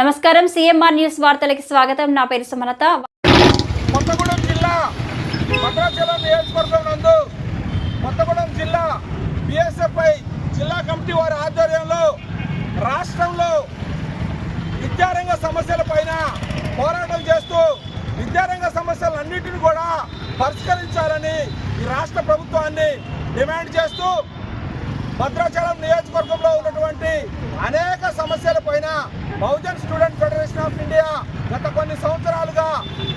నమస్కారం CMR news వార్తలకు స్వాగతం. నా పేరు సుమలత. కొత్తగూడెం జిల్లా భద్రాచలం నియోజకవర్గం నందు కొత్తగూడెం జిల్లా బిఎస్ఎఫ్ఐ జిల్లా కమిటీ వారి ఆధ్వర్యంలో రాష్ట్రంలో విద్యారంగ సమస్యలపైన పోరాటం చేస్తూ విద్యారంగ సమస్యలన్నింటినీ కూడా పరిష్కరించాలని ఈ రాష్ట్ర ప్రభుత్వాన్ని డిమాండ్ చేస్తూ భద్రాచలం నియోజకవర్గంలో ఉన్నటువంటి అనేక సమస్యలపైన Bahujan student federation of India గత కొన్ని సంవత్సరాలుగా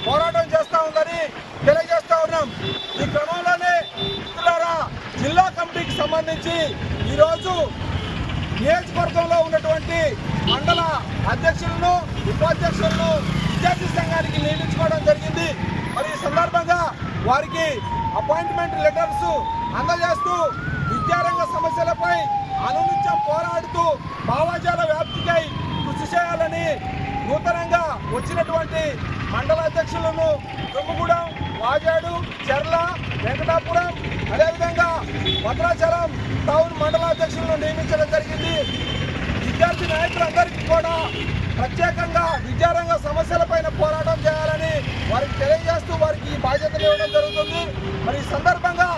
పోరాటం చేస్తూ ఉందని తెలియజేస్తూ ఉన్నాం. ఈ క్రమంలోనే జిల్లా కమిటీకి సంబంధించి ఈరోజు నియోజకవర్గంలో ఉన్నటువంటి మండల అధ్యక్షులను ఉపాధ్యక్షులను విద్యార్థి సంఘానికి నియమించుకోవడం జరిగింది. మరి ఈ సందర్భంగా వారికి అపాయింట్మెంట్ లెటర్స్ అందజేస్తూ విద్యారంగ సమస్యలపై అనునిత్యం పోరాడుతూ భావజాల వ్యాప్తికై కృషి చేయాలని నూతనంగా వచ్చినటువంటి మండల అధ్యక్షులను దుమ్ముగూడెం, వాజేడు, చెర్ల, వెంకటాపురం అదేవిధంగా భద్రాచలం టౌన్ మండల అధ్యక్షులను నియమించడం జరిగింది. విద్యార్థి నాయకులందరికీ కూడా ప్రత్యేకంగా విద్యారంగ సమస్యలపైన పోరాటం చేయాలని వారికి తెలియజేస్తూ వారికి ఈ బాధ్యతలు ఇవ్వడం జరుగుతుంది. మరి ఈ సందర్భంగా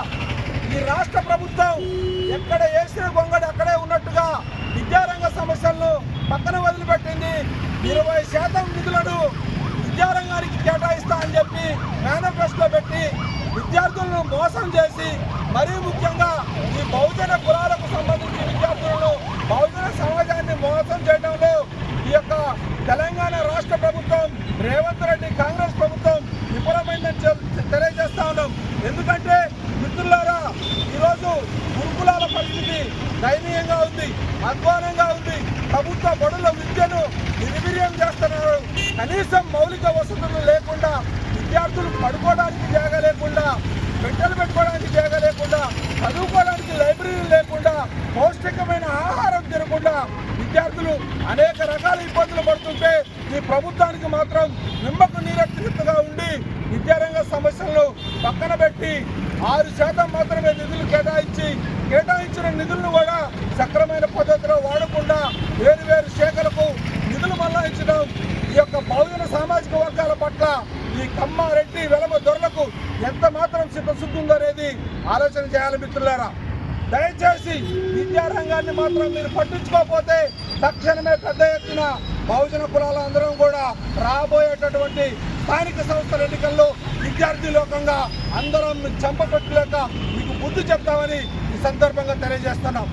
ఈ రాష్ట్ర ప్రభుత్వం ఎక్కడ వేసిన గొంగడి అక్కడే ఉన్నట్టుగా విద్యారంగ సమస్యలను పక్కన వదిలిపెట్టింది. 20% నిధులను విద్యారంగానికి కేటాయిస్తా అని చెప్పి మేనిఫెస్టో పెట్టి విద్యార్థులను మోసం చేసి మరీ ముఖ్యంగా ఈ బహుజన కులాలకు సంబంధించి విద్యార్థులను బహుజన సమాజాన్ని మోసం చేయడంలో ఈ యొక్క తెలంగాణ రాష్ట్ర ప్రభుత్వం రేవంత్ రెడ్డి కాంగ్రెస్ ప్రభుత్వం విఫలమైందని తెలియజేస్తా ఉన్నాం. ఎందుకంటే మిత్రులారా, ఈరోజు గురుకులాల పరిస్థితి దయనీయంగా ఉంది, అధ్వానంగా ఉంది. ప్రభుత్వ బడుల విద్యను నిర్వీర్యం చేస్తున్నారు. కనీసం మౌలిక వసతులు లేకుండా, విద్యార్థులు పడుకోవడానికి జాగా లేకుండా, బిడ్డలు పెట్టుకోవడానికి జాగా లేకుండా, చదువుకోవడానికి లైబ్రరీలు లేకుండా, పౌష్టికమైన ఆహారం తినకుండా విద్యార్థులు అనేక రకాల ఇబ్బందులు పడుతుంటే ఈ ప్రభుత్వానికి మాత్రం నిమ్మకు నీరెత్తినట్టుగా ఉండి విద్యారంగ సమస్యలను పక్కన పెట్టి 6% మాత్రమే నిధులు కేటాయించిన నిధులను కూడా సక్రమైన పద్ధతిలో వాడకుండా వేరు శాఖలకు నిధులు మళ్లించడం ఈ యొక్క బహుజన సామాజిక వర్గాల పట్ల ఈ కమ్మ, రెడ్డి, వెలమ దొరలకు ఎంత మాత్రం చిత్తశుద్ధి ఉందో అనేది ఆలోచన చేయాలి మిత్రులారా. దయచేసి విద్యారంగాన్ని మాత్రం మీరు పట్టించుకోకపోతే తక్షణమే పెద్ద ఎత్తున బహుజన కులాల అందరం కూడా రాబోయేటటువంటి స్థానిక సంస్థల ఎన్నికల్లో విద్యార్థి లోకంగా అందరం చంపపెట్టలేక మీకు బుద్ధి చెప్తామని ఈ సందర్భంగా తెలియజేస్తున్నాం.